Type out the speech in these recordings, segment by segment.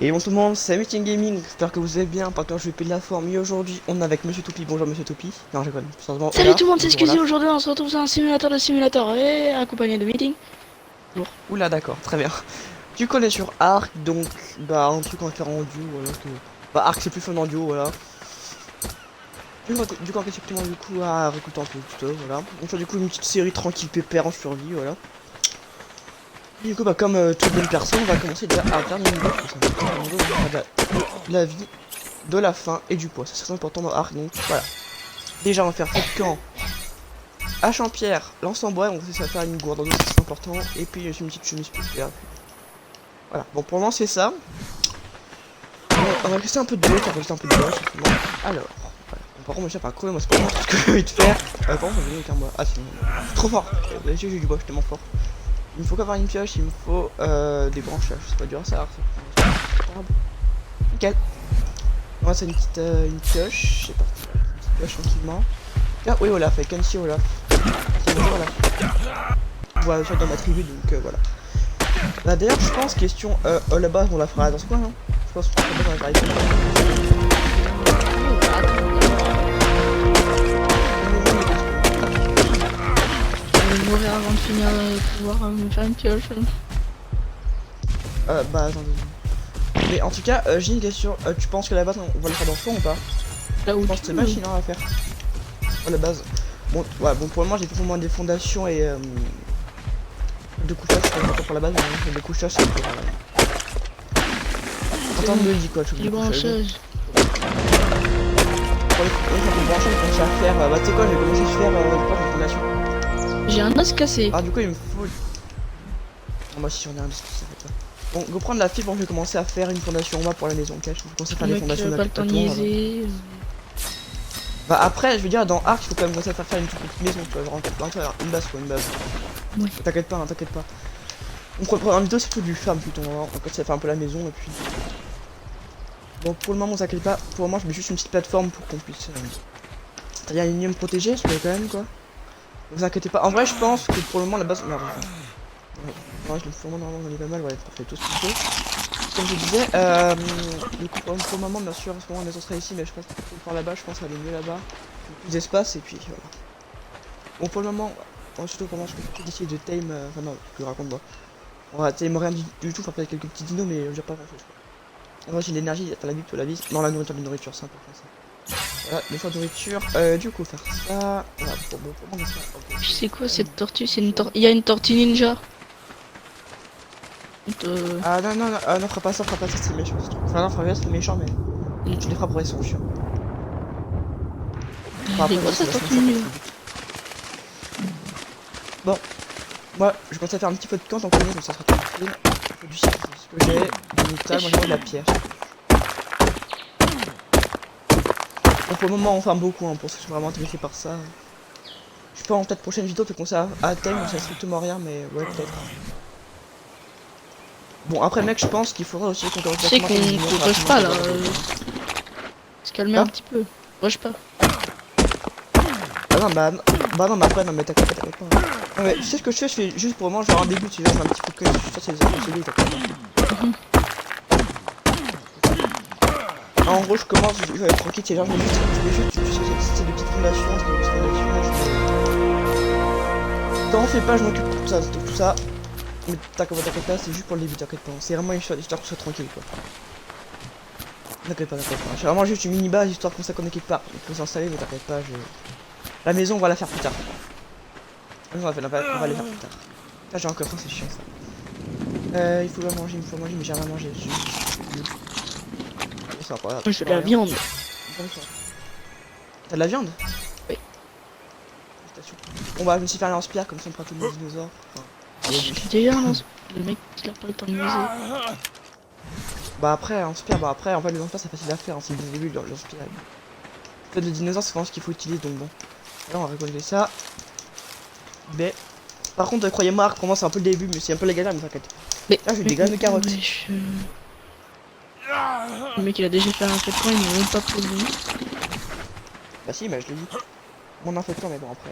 Et bon tout le monde, c'est Meeting Gaming, j'espère que vous allez bien, pas que je vais payer de la forme. Et aujourd'hui, on est avec Monsieur Topi, bonjour Monsieur Topi. Non, je connais, sérieusement, Salut tout le monde, c'est bonjour Squeezie. Olaf. Aujourd'hui, on se retrouve sur un simulateur et accompagné de meeting. Bonjour. Oula, d'accord, très bien. Tu connais sur Arc, donc, bah, un truc on va faire en duo, voilà. Bah, Arc c'est plus fun en duo, voilà. Du coup, effectivement, du coup, à réécouter un peu tout ça, voilà. On fait du coup une petite série tranquille pépère en survie, voilà. Du coup, bah, comme toute bonne personne, on va commencer déjà à faire des niveaux, parce que ça va faire des niveaux, on va faire de la vie, de la faim et du poids. C'est très important dans Arc, donc voilà. Déjà, on va faire feu de camp. Hache en pierre, lance en bois, on va essayer de faire une gourde, donc c'est important. Et puis j'ai une petite chemise populaire. Voilà, bon pour lancer ça, on va rester un peu de bois, on va rester un peu de bois, simplement. Alors, voilà. Bon, par contre, moi, je sais pas crever, moi c'est pas moi ce que j'ai envie de faire. Par contre, je vais avec un bois. Ah, c'est trop fort. J'ai du bois, je suis tellement fort. Il me faut qu'avoir une pioche, il me faut des branchages. C'est pas dur à savoir, ça. Nickel. On va c'est une pioche, c'est parti. Une petite pioche tranquillement. Ah, oui, Olaf, avec Annecy Olaf. C'est bonjour Olaf. Voilà, je suis dans ma tribu, donc voilà. Bah d'ailleurs, je pense, question là-bas, on la fera dans ce coin, hein. Je pense qu'on fera dans la carrière. Je vais mourir avant de finir de pouvoir me faire une pioche. Bah attendez. Mais en tout cas, j'ai une question. Tu penses que la base, on va le faire dans le fond ou pas? Là où Je pense que c'est machine à faire. À la base. Bon, ouais, bon pour le moment, j'ai fait au moins des fondations et de couchage, pour la base, mais des couchages, c'est pour. Attends, me dis quoi, tu veux les des couchages. branchages. Pour les branchages, je commence à faire. Bah, tu sais quoi, je vais commencer à faire des fondations. J'ai un os cassé. Ah, du coup, il me faut. Oh, moi, si j'en ai un, ça fait pas. Bon, go prendre la fibre, je vais commencer à faire une fondation en bas pour la maison, ok? Je vais commencer à faire Le des mec, fondations pas le temps de niaiser. Bah après, je veux dire, dans Ark, il faut quand même commencer à faire une toute petite maison, tu vois, genre une base quoi, une base. Ouais. T'inquiète pas, hein, t'inquiète pas. Donc, le programme vidéo, c'est tout du farm plutôt, hein. Donc, ça fait un peu la maison, et puis. Bon, pour le moment, t'inquiète pas, pour le moment, je mets juste une petite plateforme pour qu'on puisse. C'est-à-dire, une ligne protégée, je quand même, quoi. Donc, vous inquiétez pas. En vrai, je pense que pour le moment, la base. Merde, ouais, je le fais normalement, on est pas mal, ouais, parfait, tout ce qu'il faut. Comme je disais, du coup, pour le moment, bien sûr, en ce moment, on est serait ici, mais je pense que pour faire là-bas, je pense aller mieux là-bas. Plus d'espace, et puis voilà. Bon, pour le moment, surtout pendant ce que je peux d'essayer de tame, enfin non, je raconte moi. On va tame rien du tout, enfin peut-être quelques petits dinos, mais j'ai pas grand chose. En vrai, j'ai de l'énergie, t'as la vie, la vie. Non, la nourriture, c'est important ça. Voilà, deux fois de nourriture, du coup, faire ça. Voilà, bon, comment on fait ça? Okay. Je sais quoi cette tortue? C'est une tortue. Il y a une tortue ninja. Ah non, non, non, non, ferai pas ça, c'est méchant. Enfin, non, ferai pas ça, c'est méchant, mais tu les feras pour son chien. Enfin, C'est après, quoi ça, cette c'est tortue ninja? Bon, moi je vais commencer à faire un petit peu de camp en premier, donc ça sera tranquille. Il faut du site, c'est ce que j'ai, du métal, moi j'ai de la pierre. Bon, pour le moment on ferme beaucoup, hein, pour ceux qui sont vraiment intéressés par ça. Je pense peut-être prochaine vidéo, peut-être qu'on sait à thème, on sait strictement rien, mais ouais, peut-être. Bon, après mec, je pense qu'il faudra aussi qu'on Tu sais qu'on rush pas là. Se calmer un petit peu. Rush pas. Ah non, bah non, mais après, non, mais t'inquiète pas, Non, mais tu sais ce que je fais juste pour le moment, genre un début, tu vois, un petit peu que ça, c'est les autres, c'est lui, t'inquiète pas. En gros, je commence, je vais être tranquille, c'est genre, je vais juste, c'est des petites fondations, c'est des petites fondations, t'en fais pas, je m'occupe de tout ça. Mais t'inquiète pas, c'est juste pour le début, t'inquiète pas. C'est vraiment histoire que ce soit tranquille, quoi. T'inquiète pas. C'est vraiment juste une mini base, histoire comme ça qu'on est quelque part. Il faut s'installer, mais t'inquiète pas, la maison, on va la faire plus tard. On va les faire plus tard. Là, j'ai encore faim, c'est chiant ça. Il faut manger, mais j'ai rien à manger. C'est incroyable. Je veux de la viande. T'as de la viande? Oui. Bon bah, je me suis fait un lance-pierre, comme ça on prend tous les dinosaures. Enfin, J'ai déjà un lance. Le mec, il a pas le temps de miser. bah après, lance-pierre, bah après, en fait, le lance-pierre c'est facile à faire, hein, c'est le début de lance-pierre. En fait, le dinosaure c'est vraiment ce qu'il faut utiliser, donc bon. Là, on va récolter ça. Mais, par contre, croyez-moi, pour moi c'est un peu le début, mais c'est un peu la galère, mais t'inquiète. Mais là, j'ai des graines de carottes. Le mec, il a déjà fait un fait quand il m'a même pas posé. Bah si, mais je l'ai dit. Mon infectant, mais bon, après.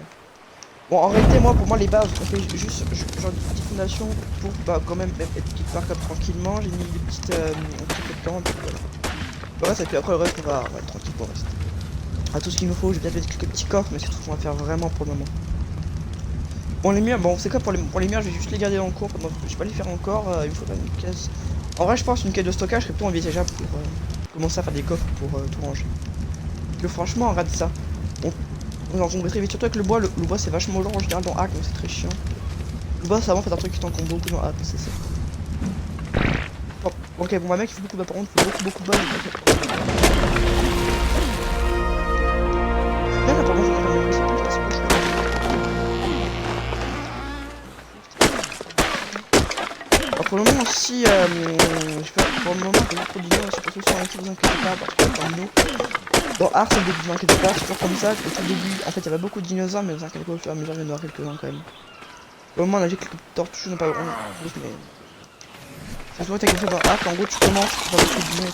Bon, en réalité, moi, pour moi, les bases, on fait juste genre des petites fondations pour bah, quand même être quelque part comme tranquillement. J'ai mis des petites un petit peu de temps, puis voilà. Le reste, et puis après, le reste, on va être tranquille pour le reste. À tout ce qu'il nous faut, j'ai peut-être fait quelques petits coffres, mais c'est tout ce qu'on va faire vraiment pour le moment. Bon, les murs, bon, c'est quoi pour les murs, je vais juste les garder dans le cours, donc je vais pas les faire encore, il me faut une caisse. En vrai, je pense une caisse de stockage serait plutôt envisageable pour commencer à faire des coffres pour tout ranger. Parce que franchement, regarde ça. On en très vite, surtout avec le bois, le bois c'est vachement long en général dans Hack, donc c'est très chiant. Le bois, c'est vraiment fait un truc qui t'encombre beaucoup dans Hack, c'est ça. Bon, ok, bon, ma mec, il faut beaucoup de bois, par contre, il faut beaucoup de bois. Bien, là, par contre, on a c'est plus facile. Alors, pour le moment, si je peux, pour le moment, il y a trop d'idées, c'est pour ceux qui sont inquiets, vous inquiétez pas, parce que dans nous, dans Ark, c'est le début, vous inquiétez pas, c'est toujours comme ça, au tout début, en fait, il y avait beaucoup de dinosaures, mais vous inquiétez pas, au fur et à mesure, il y en aura quelques-uns quand même. Au moment, on a j'ai quelques tortues, on n'a pas vraiment plus, mais. Ça se voit, t'as quelque chose dans Ark, en gros, tu commences dans le truc du et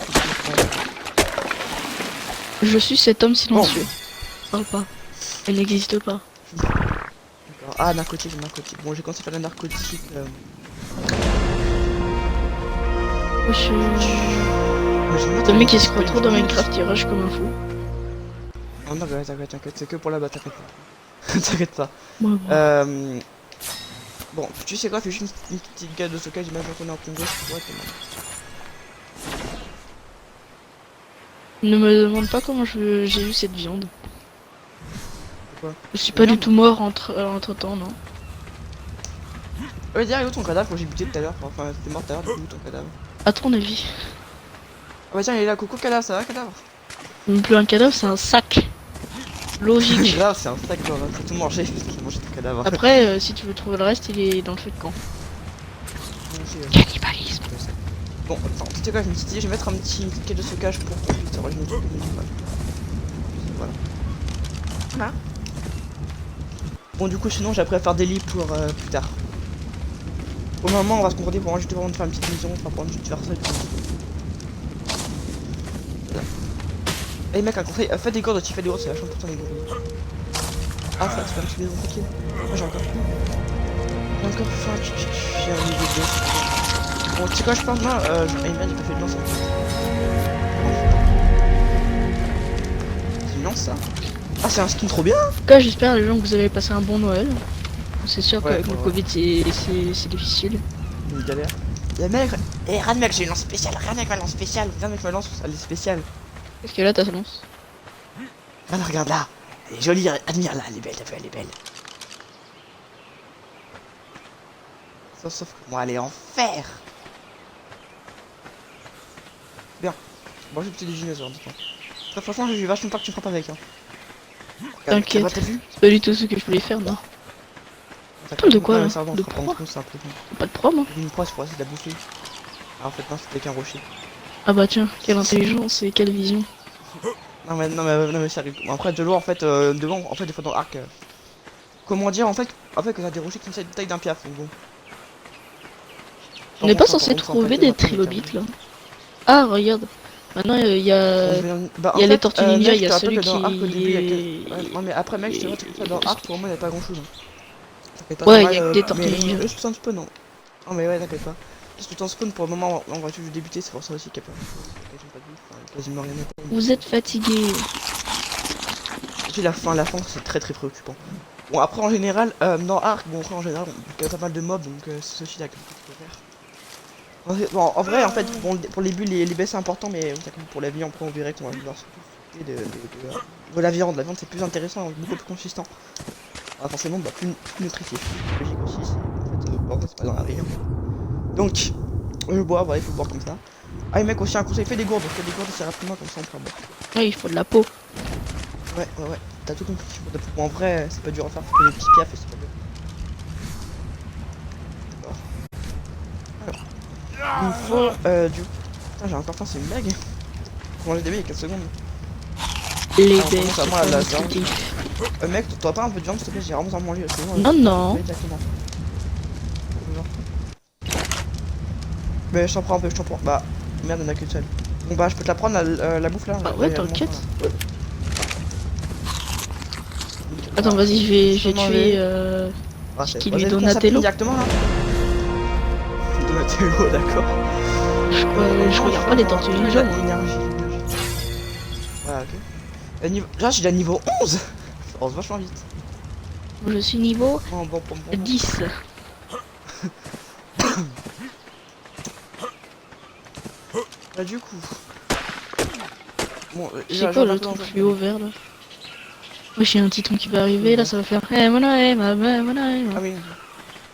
puis Je suis cet homme silencieux. Parle pas. Elle n'existe pas. D'accord. Ah, narcotique, narcotique. Bon, j'ai commencé à faire la narcotique. Wesh, Le le mec qui se croit trop dans Minecraft, il rush comme un fou. Oh non, t'inquiète, c'est que pour là-bas, t'inquiète pas. T'inquiète pas. Ouais, ouais. Bon, tu sais quoi, fais juste une petite gare de stockage, imagine qu'on est en Congo, je pourrais te Ne me demande pas comment j'ai eu cette viande. Pourquoi? Je suis pas du tout mort entre temps, non. Ouais, dis, où ton cadavre quand j'ai buté tout à l'heure? Enfin, t'es mort tout à l'heure, du coup, ton cadavre. À ton avis. Ah bah tiens, il est là, coucou cadavre, ça va cadavre? Même plus un cadavre, c'est un sac. Logique. Grave, c'est un sac, genre, faut tout manger, faut manger ton cadavre. Après, si tu veux trouver le reste, il est dans le feu de camp. Cannibalisme. Bon, attends, tu sais quoi, j'ai une petite idée, je vais mettre une petite quête de stockage pour qu'on puisse avoir une autre. Voilà. Voilà. Bon, du coup, sinon, j'ai appris à faire des lits pour plus tard. Au moment, on va se concentrer pour juste vraiment faire une petite mission, enfin, pour juste faire ça. Voilà. Et mec, un conseil, fais des gourdes, tu fais des gourdes, c'est vachement important les gourdes. Ah, ça, tu fais un petit maison tranquille. Moi, j'ai encore faim. J'ai encore faim, j'ai un niveau de. Bon, tu sais quoi, je pense, moi, merde, j'ai pas fait de lance. C'est une lance, ça? Ah, c'est un skin trop bien! En tout cas, j'espère les gens que vous avez passé un bon Noël. C'est sûr Ouais, qu'avec le Covid, c'est difficile. Une galère. Y'a mec, eh, Ran mec, j'ai une lance spéciale, Ran mec, ma lance spéciale, Ran mec, ma lance, elle est spéciale. Qu'est-ce que là, ta lance? Ran, regarde là, elle est jolie, admire là, elle est belle, t'as vu, elle est belle. Sauf que moi, elle est en fer. Bien. Bon, j'ai petit des dinosaures, dis-moi. Très franchement, j'ai vachement peur que tu me frappes avec. Hein. T'inquiète. T'as vu? C'est pas du tout ce que je voulais faire, non. De quoi, là? De proie? Pas de proie, moi. Une proie, c'est pour essayer de la bouffer. Ah, en fait, non, c'était qu'un rocher. Ah bah tiens, quelle intelligence et quelle vision. Non mais sérieux. Après, de l'eau, en fait, devant, en fait, des fois dans l'arc. Comment dire, en fait, que t'as des rochers qui sont de taille d'un piaf, donc bon. On n'est pas censé trouver des trilobites, là. Ah, regarde. Maintenant, il y a les tortues ninja, il y a celui qui... Ouais, mais après, mec, je te vois, tout ça dans Ark, pour moi, il n'y a pas grand chose. Ouais, il y a que des tortues ninja. Juste le temps de spawn, non. Non, mais ouais, t'inquiète pas. Juste le temps de spawn, pour le moment, on va juste débuter, c'est pour ça aussi qu'il n'y a pas quasiment rien à faire. Vous êtes fatigué. Et puis la fin, c'est très très préoccupant. Bon, après, en général, dans Ark, bon, après, en général, il y a pas mal de mobs, donc c'est aussi là que tu peux faire. Bon, en vrai, en fait, bon, pour les bulles, les baies c'est important, mais pour la vie, après, on verrait qu'on va devoir s'occuper de la viande. La viande, c'est plus intéressant, beaucoup plus consistant. Ah, forcément, bah, plus nutritif. Logique aussi, en fait, bon, c'est pas dans la vie. Donc, le bois, voilà, il faut le boire comme ça. Ah, et mec, aussi un conseil, fais des gourdes assez rapidement, comme ça on prend boire. Ouais, il faut de la peau. Ouais, t'as tout compris. En vrai, c'est pas dur à faire, faut que les petits piafs et c'est pas dur. Il me faut du... Putain, j'ai encore faim, c'est une blague. Faut manger des baies il y a 4 secondes. Les Alors, baies, c'est c'est pas pas la nutritif. mec, t'auras pas un peu de viande s'il te plaît, j'ai vraiment envie de manger. Non, non. Exactement. Mais je t'en prends un peu, je t'en prends. Bah, merde, il y en a qu'une seule. Bon bah, je peux te la prendre la bouffe là. Ah ouais, t'inquiète. Attends, vas-y, je vais Comment tuer Ah, qui vas-y, lui qu'on Donatello. s'appuie directement là. Donatello, d'accord. Je regarde pas les tortues ninja, moi. Énergie. Voilà, ok. Là, j'ai déjà niveau 11. Ça avance vachement vite. Je suis niveau Bon. 10. Là, du coup. Bon, C'est quoi le truc fluo vert là? Oui, j'ai un titan qui va arriver, là ça va faire. Eh, voilà, eh, voilà, Ah oui.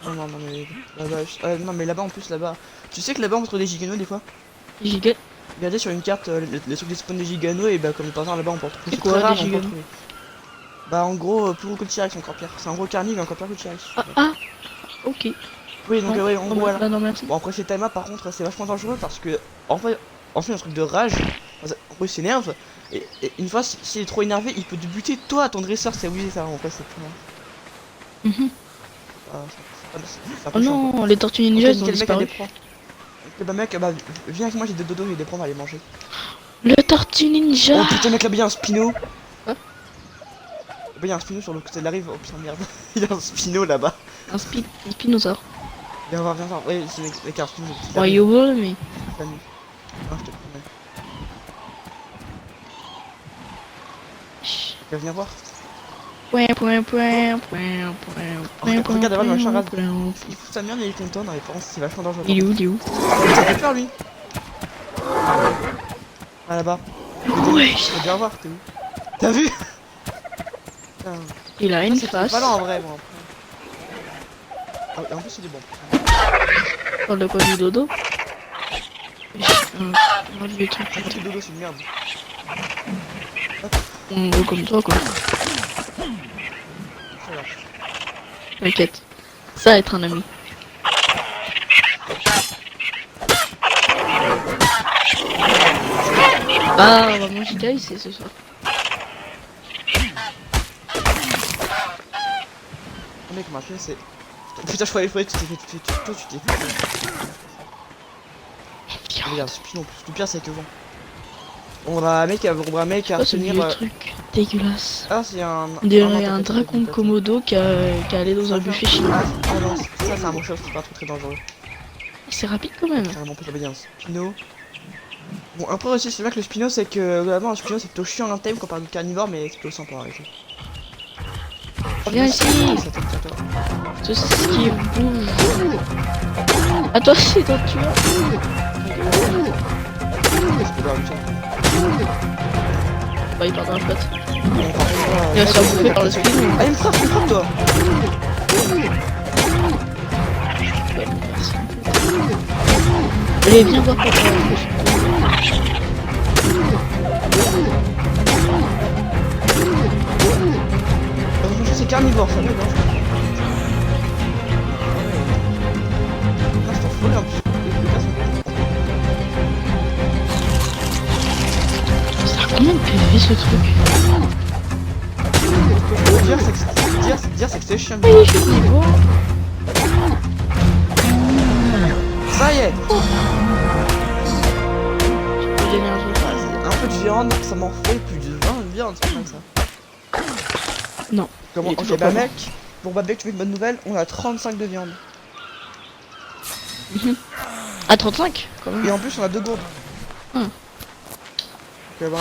Non, mais là-bas. Non, mais là-bas en plus, là-bas. Tu sais que là-bas on trouve des giganos des fois? Giga. Regardez sur une carte les trucs des spawns des giganos et bah, comme par hasard là-bas on peut en trouver. C'est quoi, très rare, des mais on peut en giganos? trouver. Bah, en gros, plus gros que le T-Rex encore pire. C'est un gros carnivore encore pire que le T-Rex. Ah, ok. Oui, donc, Non, ouais, en gros, voilà. non, merci. Bon, après, chez Taima, par contre, c'est vachement dangereux parce que, en fait, un truc de rage, en gros, il s'énerve. Et une fois, s'il est trop énervé, il peut te buter, toi, ton dresseur. C'est oui, ça, en fait, c'est pas. Mhm. C'est un Oh peu chiant, quoi. non, les tortues ninja ils ont Nickel, mec, disparu. Ok, bah, mec, bah, viens avec moi, j'ai des dodos, et des prendre à les manger. Le tortue ninja. Oh putain, mec, là-bas, il y a un spino. Quoi? Bah, il y a un spino sur le côté de la rive. Oh putain, merde. Il y a un spino là-bas. Un spinosaure. Viens voir, ouais, c'est mec, un spino. Ouais, you will, mais. Ah, je te promets. Viens voir. Regarde, d'avoir le machin rase. Il fout sa merde et il est content dans les parents, c'est vachement dangereux. Il est où? Ça fait peur lui. Ah là-bas. Ouais. Je viens voir, t'es où? T'as vu? Putain. Il a une C'est face. pas là en vrai, moi. Ah, et en plus, il est bon. Dans le coin du dodo. Le truc. Ah, le dodo, c'est une merde. On veut comme toi, quoi. Ça va. T'inquiète. Ça va être un ami. Ah, on va manger KFC ce soir. Le mec m'a fait, c'est. Putain, je croyais que tu t'es fait. Toi, tu t'es fait. Regarde, ce pile en plus. Le pire, c'est que bon. On va un mec à C'est tenir. le truc dégueulasse. Ah, c'est un. On dirait un dragon de Komodo qui est allé dans un buffet chinois. Ah non, ça c'est un mochos, c'est pas un truc très dangereux. C'est rapide quand même. Carrément pas bien. Spino. Bon, après aussi, c'est vrai que le Spino, c'est que globalement, le Spino, c'est plutôt chiant en thème quand on parle de carnivore, mais c'est plutôt sympa avec. Viens ici. Ce qui bouge. À toi, c'est toi, tu vois. Bah, il part dans la flotte. Il va se faire bouffer par le Spino. Ah, il me frappe toi. Allez, viens voir pour C'est carnivore, ça m'aide, hein. Ah, je t'en fous, là, en plus. Ça a combien de PV ce truc? Ce que je veux dire, c'est que c'est chiant. Oui, je suis niveau. Ça y est. L'énergie. Un peu de viande, ça m'en fait plus de 20 de viande, c'est comme ça. Non. Comment? Ok, bah mec, pour Babek, tu veux une bonne nouvelle? On a 35 de viande. À 35 quand même. Et en plus, on a 2 gourdes. Ah. Ok, bah,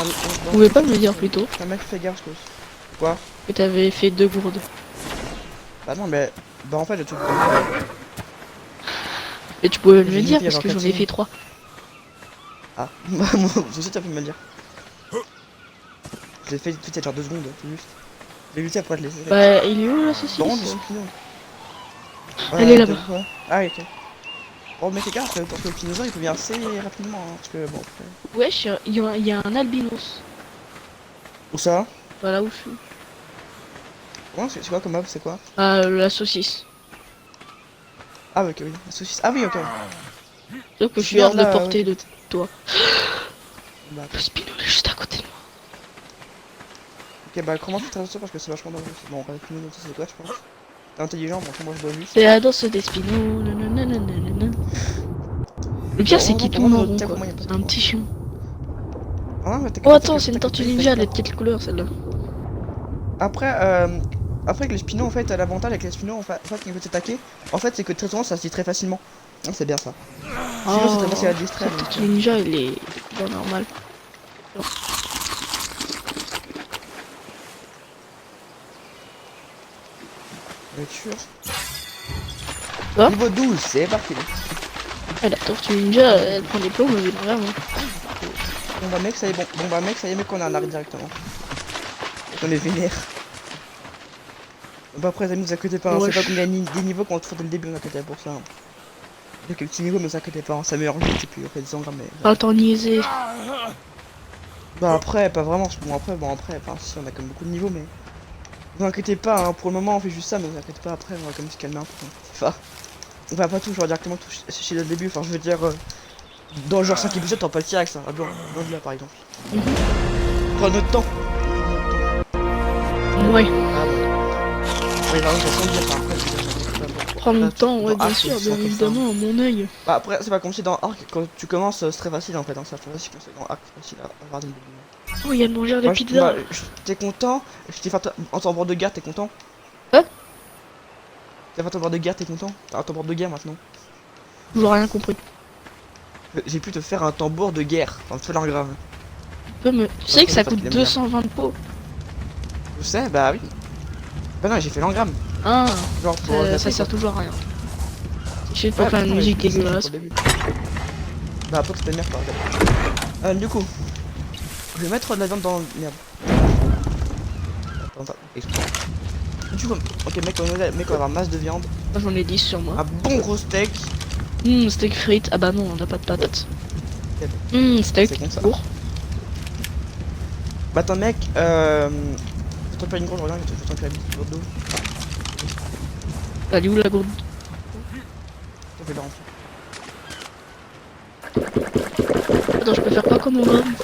Vous pouvez pas me le dire plus tôt un mec, fais gaffe, quoi? que t'avais fait 2 gourdes. Bah non, mais. Bah en fait, le truc. Et tu pouvais me le J'ai dire mis parce avant que j'en ai 4 fait 3. Ah, moi aussi, t'as pu me le dire. Je l'ai fait tout de suite, genre 2 secondes, c'est juste. J'ai lutté après te laisser. Bah, il est où la saucisse? Non, du Spino. Elle est là-bas. Ouais. Ah, ok. Bon, mais fais gaffe, parce que le Spinosaure il peut venir assez rapidement, hein, parce que bon. Wesh, il y a un albinos. Où ça? Voilà où je suis. Ouais, c'est quoi comme map? C'est quoi? Ah, la saucisse. Ah, ok, oui, la saucisse. Ah, oui, ok. Donc je suis hors de portée de toi. Bah, Le Spino il est juste à côté de moi. ok, bah, comment tu traverses ça parce que c'est vachement dangereux. Bon, on va finir dans c'est quoi, je pense. T'es intelligent, bon, moi je dois juste. C'est la danse des Spinos. Le pire, c'est qu'il tourne en rond, quoi. C'est un petit chien. Ah, mais Oh, attends, c'est une tortue ninja, elle est de quelle couleur celle-là? Après, après que les spinons en fait, l'avantage avec les spinons en fait, qu'ils veulent t'attaquer, en fait c'est que très souvent ça se dit très facilement. Ah, c'est bien ça. Sinon c'est très facile à distraire. Cette tortue ninja il est pas normal. Voiture. Quoi? Niveau 12, c'est parti. Ah, la tortue ninja elle prend des plombs mais vraiment. Bon bah mec ça y est, bon bah mec ça y est mec on a un arrêt directement. On est vénère. Bah après les amis, vous inquiétez pas, hein, c'est pas qu'on gagne des niveaux qu'on trouve dès le début, on inquiétez pas pour ça. Hein. Il y a quelques petits niveaux mais vous inquiétez pas, hein, ça meurt vite et puis on fait des engrammes mais... Pas le temps de niaiser. Bah après, pas vraiment, bon après, enfin si on a quand même beaucoup de niveaux mais... Vous inquiétez pas, hein, pour le moment on fait juste ça mais vous inquiétez pas, après on va quand même se calmer un peu. Hein. Enfin, on va pas tout genre directement tout chez le début, enfin je veux dire... dans le genre 5 épisodes t'en pas le T-Rex, hein, loin de là par exemple. Prends notre temps. Ouais. Ah ouais. Ouais, vraiment, ça sent bien, enfin, après, Prendre le temps, ouais, bien sûr, bien évidemment, à mon œil. Bah après, c'est pas comme si dans Arc, quand tu commences, c'est très facile en fait, hein, ça fait facile quand c'est dans Arc, c'est facile à avoir dès le début. Oh, il y a de manger de pizza. T'es content? Je t'ai fait un tambour de guerre, t'es content? Hein? T'as fait un tambour de guerre, t'es content? T'as un tambour de guerre maintenant. Toujours rien compris. J'ai pu te faire un tambour de guerre, enfin, c'est grave. Tu sais que ça coûte 220 pots. Je sais, bah oui. Bah non, j'ai fait l'engramme. Ah, genre pour ça sert toujours à rien. Je sais pas faire une musique dégueulasse. Bah après c'était merde par du coup, je vais mettre de la viande dans... Merde. Attends, du coup, ok mec, on va avoir masse de viande. Moi j'en ai 10 sur moi. Un bon gros steak. Steak frites. Ah bah non, on n'a pas de patates. Steak court. Bah attends mec, je pas une gourde, regarde, je te la bite gourde d'eau. Elle est où la gourde? On fait Attends, je peux faire quoi comme homme?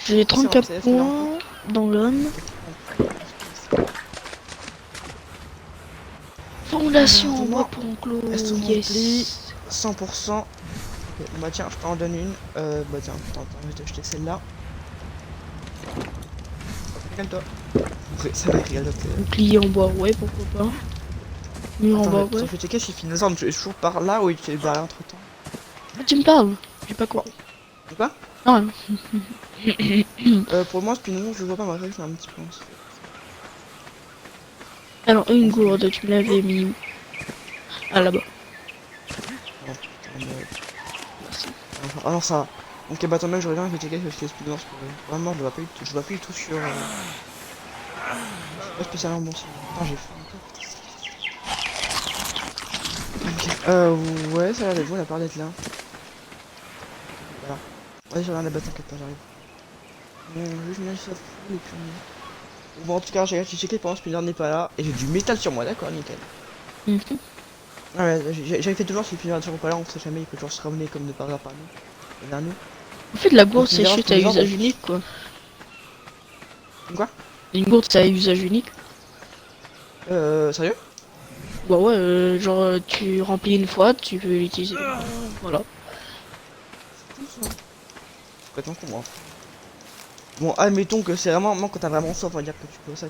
J'ai 34 points dans l'homme. Fondation en bois pour enclos. Yes. 100%. Okay, bah tiens, je t'en donne une. Bah tiens, attends, je vais t'acheter celle-là. Régale-toi. Ça va, régale-toi. Bouclier en bois, ouais, pourquoi pas. Mur en bois, ouais. Je vais checker si Finazor tu es toujours par là ou tu es barré entre temps. Ah, tu me parles? J'ai pas compris. Quoi? Ah ouais. Pour moi, Spinozor, je vois pas, mais je fais un petit peu. Alors, une gourde, tu me l'avais mis où? Ah, là-bas. Oh putain, merci. Ah non, ça. Ok, bah attends, mec, je reviens, je vais checker si c'est Spinozor. Vraiment, je vois plus du tout sur. Pas spécialement bon signe. Attends, j'ai faim encore. Ok. Ouais, ça a l'air d'être bon, elle a parlé d'être là. Voilà. Ouais, j'ai rien à battre, t'inquiète pas, j'arrive. Bon, juste bien ça fout et puis bon, en tout cas, j'ai checké pendant que Spinner n'est pas là et j'ai du métal sur moi, d'accord, nickel. Ah ouais, j'avais fait toujours si Spinner n'est toujours pas là, on sait jamais, il peut toujours se ramener comme de par hasard par nous. Vers nous. En fait, la gourde, c'est juste à usage unique, quoi. Quoi? Une gourde, c'est à usage unique. Sérieux? Bah ouais, genre, tu remplis une fois, tu peux l'utiliser. Voilà. C'est complètement con, moi. Bon, admettons que c'est vraiment, quand t'as vraiment soif, on va dire que tu peux ça.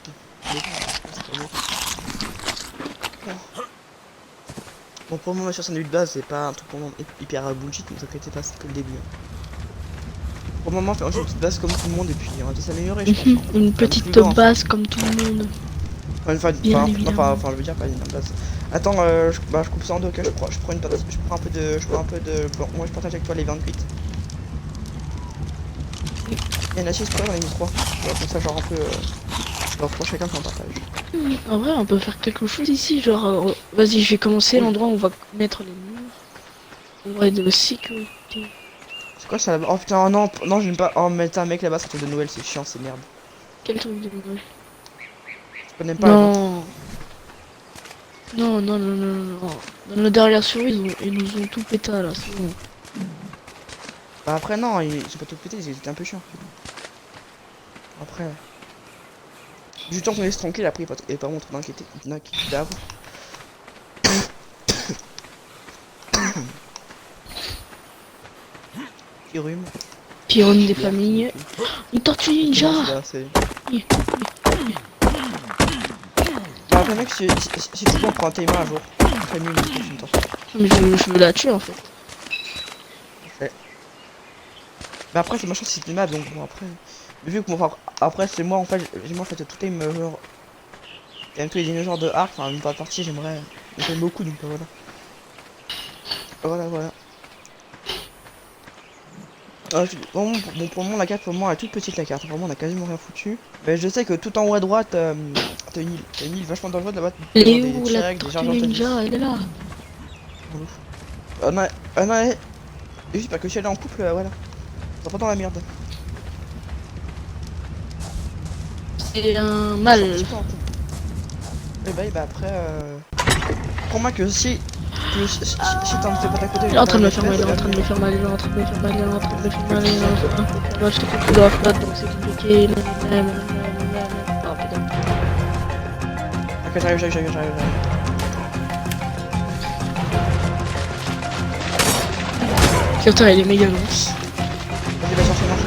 Bon, pour le moment, sur sandwich de base, c'est pas un truc pour hyper bullshit, mais t'inquiète pas, c'est que le début. Pour le moment, on fait une petite base comme tout le monde et puis on va s'améliorer, je pense. Une petite base comme tout le monde. Enfin, je veux dire, pas une base. Attends, je coupe ça en deux, ok, je prends une patate, je prends un peu de, bon, moi je partage avec toi les 28. Il y a une assiette, on a mis 3. Comme ça, genre un peu, genre pour chacun qu'on partage. En vrai, on peut faire quelque chose ici, genre, vas-y, je vais commencer l'endroit où on va mettre les murs. On va être de sécurité. C'est quoi ça là-bas? Oh putain, non, non, j'aime pas. Oh, mais un mec là-bas, c'est un truc de Noël, c'est chiant, c'est merde. Quel truc de Noël? Je connais pas. Non. Non. Dans le derrière sur eux, ils nous ont tout pété là, c'est bon. Bah après, non, ils ont pas tout pété, ils étaient un peu chiants. Après. Du temps qu'on laisse tranquille, après, il est pas vraiment trop d'inquiéter. Il y en a qui d'avant. Qui rhume. Pyrone des familles. Une tortue ninja! j'aimerais bien que si tu peux on prend un timer un jour. Très mieux, mais temps. Mais je veux la tuer en fait. Ouais. Mais après c'est ma chance si c'est map donc bon après. Mais vu que moi après c'est moi en fait j'aimerais en fait tout les genre. Et même tous les dinosaures de arc, enfin une partie j'aimerais. J'aime beaucoup donc voilà. Voilà. Vraiment, bon, pour le moment la carte pour moi elle est toute petite la carte, vraiment on a quasiment rien foutu. Mais je sais que tout en haut à droite t'as une île vachement dangereuse là-bas. Elle est Des où la T-Rex, des tortue Argentines. ninja? Elle est là. Non, j'espère que si elle est en couple, voilà. T'es pas dans la merde. C'est un Je mâle. suis pas en couple. Et bah après, crois-moi que si t'en fais pas à côté. Il est en train de me faire mal, il est en train de me faire mal, il est en train de me faire mal, il est en train de me faire mal, il est en train de me faire mal, je te fais plus droit flat donc c'est compliqué. Oh putain. Ok, j'arrive. Putain, il est méga long. Vas-y, va chercher l'arche.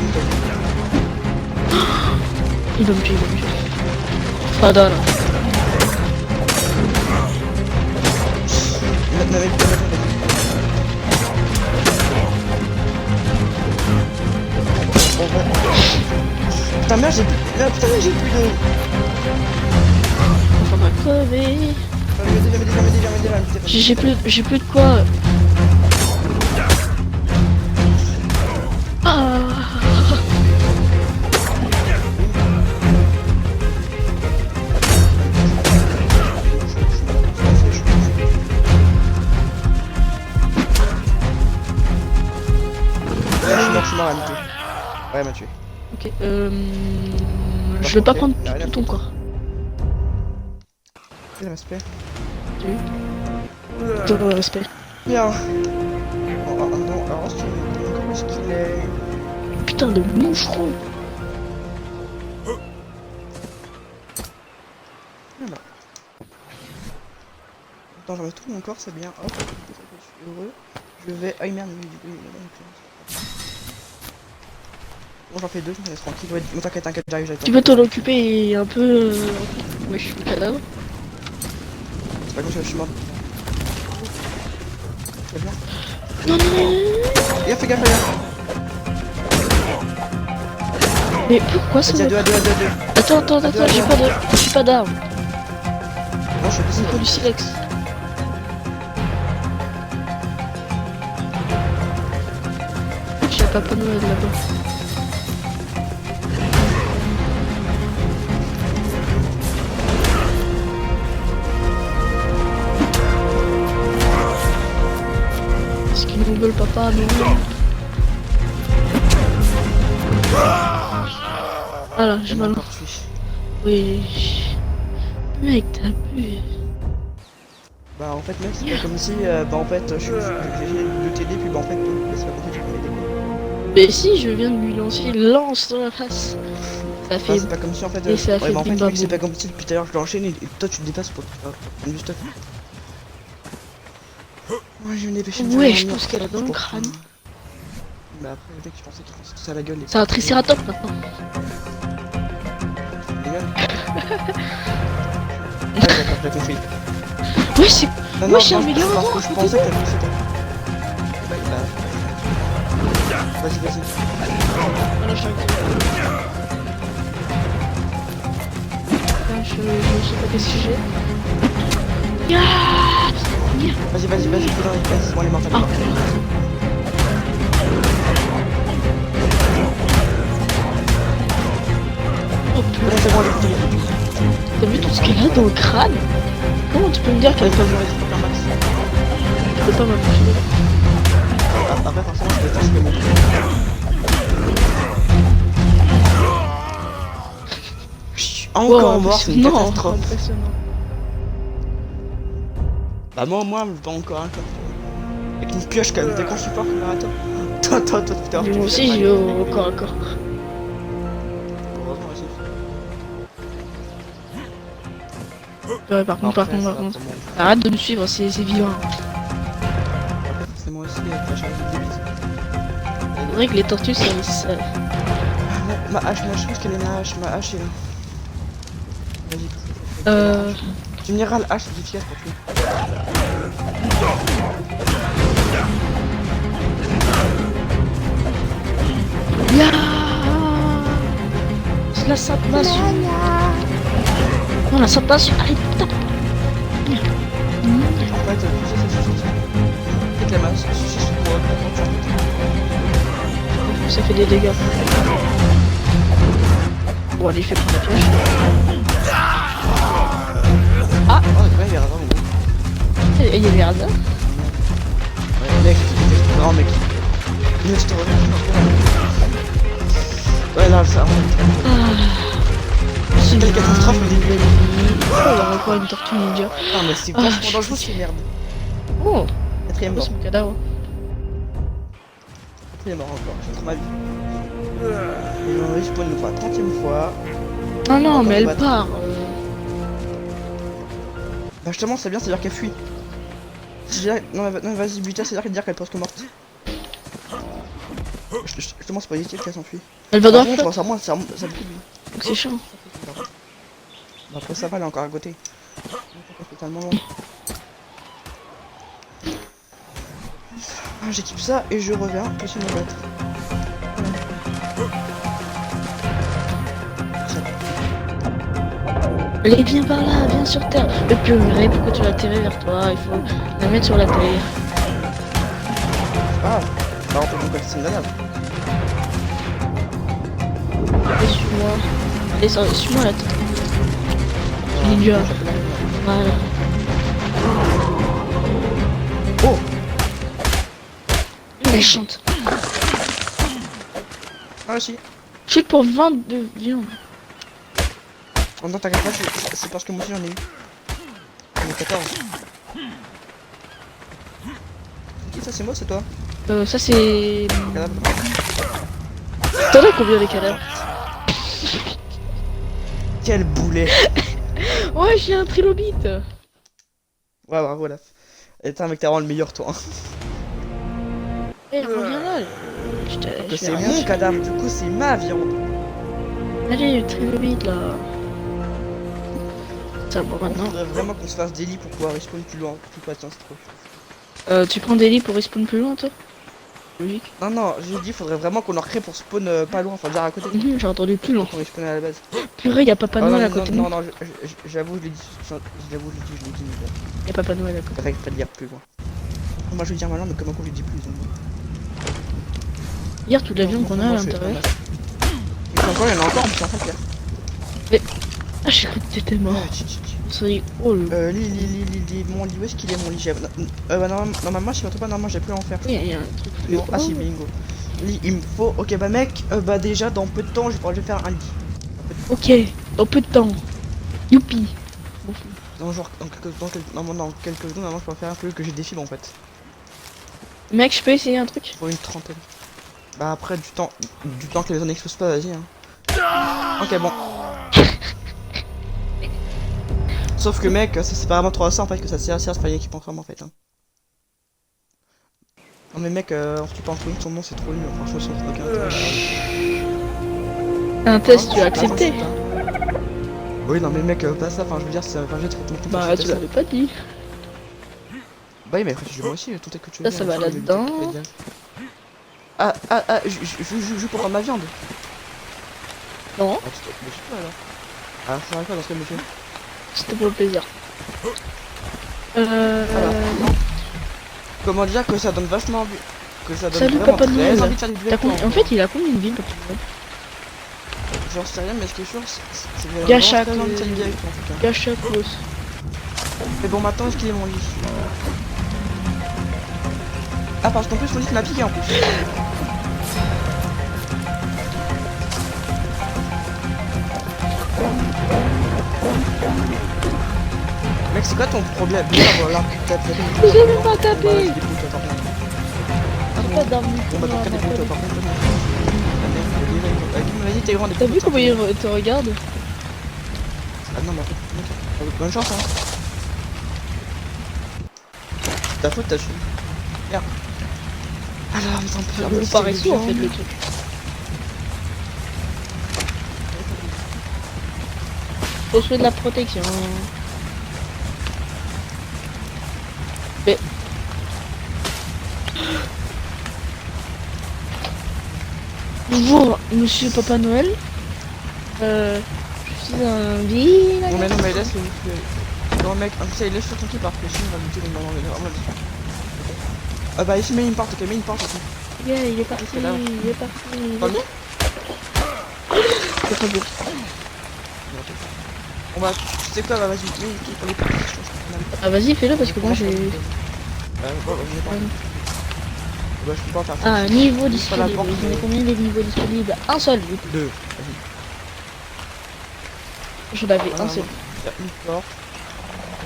Il va me tuer. Fada là. Putain merde j'ai plus de... On va crever. Viens J'ai plus de quoi. Ah. Je suis mort à m'ituer. Ouais, elle m'a tué. Ok, je vais pas prendre tout ton corps. Quel respect. Toujours le respect. Bien. Oh non, alors comment est-ce qu'il est... Putain de moucheron. Voilà. Attends, j'enlève tout mon corps, c'est bien. Hop, je suis heureux. Je vais... Ah merde, bon, j'en fais deux, je me laisse tranquille. Ouais, t'inquiète, j'arrive. Tu peux t'en occuper un peu. Ouais, je suis le cadavre. C'est pas comme ça que je suis mort. Tu vas bien? Non. Fais gaffe. Mais pourquoi ça Vas-y, à me... deux. Attends, j'ai pas d'arme. Non, je suis Il me faut du silex. J'ai pas de Noël là-bas. Est-ce qu'ils nous veulent papa? Non. Voilà, j'ai mal. Oui. Mec, t'as pu. Bah en fait mec c'est pas comme si bah en fait j'ai de t'aider puis bah en fait c'est pas comme si tu peux m'aider. Mais si, je viens de lui lancer une lance dans la face. Ça fait... C'est pas comme si en fait Et ça ouais, fait bah en fait bim, mec c'est bam. pas comme si depuis tout à l'heure je l'enchaîne et toi tu te dépasses pour du stuff. Ouais je vais me dépêcher de Ouais, faire je un pense mur qu'elle a dans le pour- crâne. Bah après le mec je pensais qu'il pensait tout ça à la gueule C'est un tricératops maintenant. les gars. Ah d'accord, j'ai compris. Ouais, c'est... Non, Ouais, c'est un méga parce endroit, que je à pensais côté que t'avais fait Vas-y. Voilà, je sais pas qu'est-ce que j'ai. Vas-y, c'est bon, elle est morte, elle est morte. Oh Bon, putain, c'est bon, elle est morte. t'as vu tout ce qu'elle a dans le crâne? Comment tu peux me dire qu'elle Pas jouer, c'est pas max. peut pas m'approcher? Après, forcément, je vais faire ce que bon. Encore mort, c'est une non, catastrophe. impressionnant. Bah moi, je vais encore un cas. Avec une pioche quand même, t'es quand je suis pas toi, putain. Mais moi aussi, j'ai au corps à corps. Heureusement, aussi. Ouais, par contre, arrête de me suivre, c'est vivant. Après, forcément aussi, la charge de débile. C'est vrai que les tortues, ça... Ma hache, je pense qu'elle est ma hache est là. Vas-y. Général H, c'est efficace pour tuer. Ya C'est la Sainte Nation. Non, la Sainte Nation. Allez, putain. En fait, ça suffit. Peut-être la masse, ça suffit pour Ça fait des dégâts. Bon, allez, fais prendre la piège. Ah, oh, ouais, il y a raison, gros. Il y avait Radar. Ouais, mec, c'était vraiment mec. Mais je te reviens. Ouais, là, ça. C'est quelle catastrophe au début. Oh, il y a encore une tortue ninja. Non, mais c'est vachement dangereux, ces merdes. Oh, Quatrième mort. c'est mon cadavre. Quatrième mort encore, j'ai trop ma vie. Et on respawn une fois, 30ème fois. Ah non, Encore mais elle battre. part. Bah justement, c'est bien, c'est-à-dire qu'elle fuit. Non, non vas-y, bute, c'est-à-dire qu'elle est presque morte. Justement, c'est positif qu'elle s'enfuit. Elle va Par dans contre, le ça me fait du bien. C'est chiant. Bah, après ça va, elle est encore à côté. Totalement long. Ah, j'équipe ça et je reviens pour essayer de me battre. Allez, viens par là, viens sur terre. Le purée, pourquoi tu l'as tiré vers toi? Il faut la mettre sur la terre. Ah, bah on peut donc passer une grenade. Allez, suis-moi. Allez, suis-moi la tête. Ninja. Voilà. Oh, Méchante. ah si. Je suis pour 22 viande. En même temps, t'inquiète pas, c'est parce que moi aussi j'en ai eu. J'en ai 14. C'est qui ça, c'est moi, c'est toi? Ça c'est... Cadavre. T'en as combien les cadavres? Quel boulet. Ouais, j'ai un trilobite. Ouais, bravo là. Et t'es un mec, t'es vraiment le meilleur toi. Hein. Eh, reviens là. Que c'est mon cadavre, du coup c'est ma viande. Allez, le trilobite là. Ça bon Il maintenant. faudrait vraiment qu'on se fasse des lits pour pouvoir respawn plus loin. Plus pas, tiens, c'est trop. Tu prends des lits pour respawn plus loin toi? Logique. Non, non, j'ai dit, faudrait vraiment qu'on en crée pour spawn pas loin, enfin dire à côté. J'ai entendu plus loin. Pour respawn à la base. Purée, y'a Papa Ah, Noël non, à côté de non, nous. non, j'avoue, je l'ai dit, je l'ai dit. Y'a Papa Noël à côté. Faudrait pas le dire plus loin. Moi je vais dire maintenant, mais comment qu'on lui dit plus donc. Hier, toute la viande qu'on a à l'intérieur. Et puis encore, il y en a encore, mais c'est en train de faire. Ah, j'ai cru que t'étais mort. Ouais, Ça y est, oh le... mon lit, où est-ce qu'il est mon lit? Bah normalement, si je me trompe pas, normalement j'ai plus à en faire. Il y a un truc plus Non, ah si, bingo. Lit, il me faut. Ok, bah mec, bah déjà, dans peu de temps, je vais faire un lit. Ok, dans peu de temps. Youpi. Dans quelques secondes, normalement, je peux en faire un peu que j'ai des fibres en fait. Mec, je peux essayer un truc? Pour une trentaine. Bah après, du temps que les zones n'explosent pas, vas-y. Hein. Ok, bon. Sauf que mec, ça c'est pas vraiment trop à ça en fait que ça sert à se faire l'équipement en fait. Hein. Non mais mec, tu peux en trouver son nom, c'est trop nul. Franchement, c'est aucun intérêt. Un test, Ah, tu as c'est pas accepté? censé, hein. Oui, non mais mec, pas ça, enfin je veux dire, c'est un jeu de traitement. Bah, tu l'avais pas dit. Bah oui, mais après, tu joues moi aussi, tout est que tu veux. Ça va là-dedans. Ah, je joue pour prendre ma viande. Non, Ah, tu mais je sais pas alors. Ah, ça va quoi dans ce cas, monsieur? c'était pour le plaisir. Comment dire que ça donne vachement envie. Que ça donne Salut, vraiment Papa très Noël. envie de faire du duel. En fait, il a combien de villes, Papa Noël? J'en sais rien, mais ce qui est sûr, c'est Gacha, vraiment très envie de s'amuser avec toi en tout cas. Gacha close. Mais bon, maintenant, est-ce qu'il est mon lit? Ah, parce qu'en plus, mon lit m'a piqué en plus. Mec, c'est quoi ton problème? Ah, voilà, t'as fait. Je l'ai même pas tapé. Bon, bah, vas-y, débrouille-toi, par contre. J'ai pas d'armes. Bon, bah, dans le cas, débrouille-toi, par contre. Vas-y, t'es grand, T'as vu comment il te regarde? Ah non, mais en fait, bonne chance, hein. Ta faute, t'as su. Merde. Alors, mais tant pis. Vous paraissez sourd, en fait, le truc. Faut se faire de la protection. Bonjour, monsieur Papa Noël. Je suis un village. Non mais laisse le mec, ça il laisse le tranquille parce que sinon il va me dire une maman. Ah bah ici mets une porte, ok, mets une porte aussi. Yeah, il est parti, il est parti. Pas bien. C'est pas beau. On va, tu sais quoi, bah vas-y, mets une petite pour les portes, je pense qu'on a- Ah vas-y, fais-le parce que moi j'ai... Bon, bah, je vais pas. Bah je peux pas faire ça. Ah, niveau Pas la disponible. porte, J'en ai combien des niveaux disponibles? Un seul. Oui. Deux. J'en avais Voilà, un seul. il y a une porte.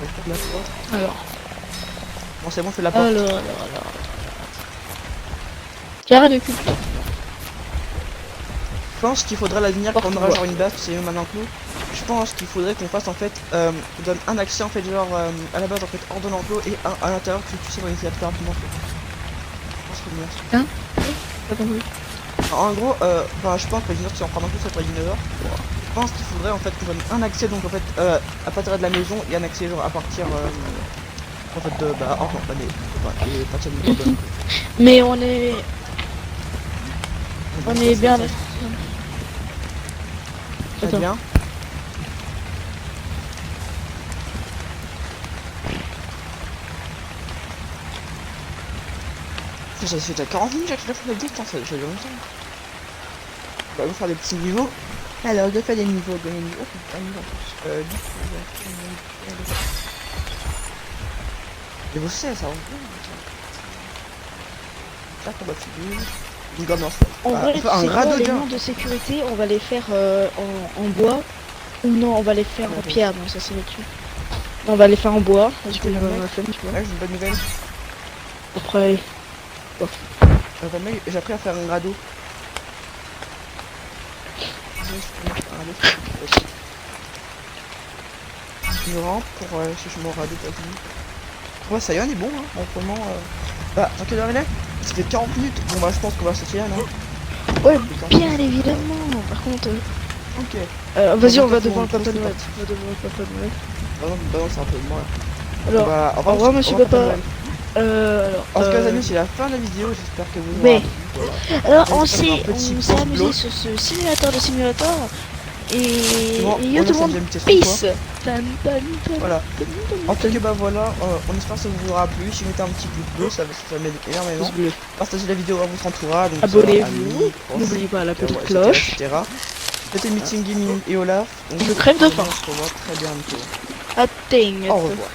Je vais faire la porte. Alors. Bon c'est bon, fais la porte. Alors. Carré de culture. Je pense qu'il faudrait l'avenir quand on aura Porte-voix. genre une base, c'est maintenant que nous. Je pense qu'il faudrait qu'on fasse en fait, qu'on donne un accès en fait genre à la base en fait hors de l'enclos et un à l'intérieur que tu sais qu'on essaie de faire rapidement. Je pense que c'est bien. Pas compris. En gros, je pense que si on prend un peu cette ligne dehors, je pense qu'il faudrait en fait qu'on donne un accès donc en fait à partir de la maison et un accès genre à partir en fait de bah hors de et partir du de Mais on est bien là. Très Attends. bien. Ça fait déjà 40 minutes que je fais la distance, ça fait longtemps. On va faire des petits niveaux. Alors, je fais des niveaux, des niveaux. Oh, un niveau en plus. Et vous savez, ça va. Ça, combat figure. Une gomme En vrai, un c'est quoi, radeau les de murs de sécurité, on va les faire en bois ou non, on va les faire en pierre. Non, ça c'est là-dessus. On va les faire en bois parce que j'en ai la flemme, tu vois. Ouais, j'ai une bonne nouvelle. Après, J'ai appris à faire un radeau. Une rampe pour chercher mon radeau pour finir. Ouais, ça y est, on est bon, hein. Bon, pour le moment, Bah, dans quelle heure il est? C'était 40 minutes. Bon, bah, je pense qu'on va sortir, non? ouais, bien évidemment. Par contre, Ok. vas-y, on va tout le devant le monde, Papa tout le Noël. monde. On va devant le Papa Noël. Bah non, c'est un peu de moi. Alors, Bah, au revoir, monsieur Papa. Alors, En tout cas, les amis, c'est la fin de la vidéo. J'espère que vous mais- aurez plu, voilà. alors on on s'est fait un s'est petit amusé complot. sur ce simulateur de simulateur et Bon, yo on tout le a monde samedi, un petit peace. Voilà. En tout cas, bah voilà, on espère que ça vous aura plu. Si vous mettez un petit pouce bleu, ça m'aide énormément. Pouce bleu. Partagez la vidéo à votre entourage. donc Abonnez-vous. amis, proches, N'oubliez pas la petite etc., cloche. etc. C'était Meeting Gaming et Olaf. Je crève de faim. On se revoit très bientôt. Atteigne. Au revoir.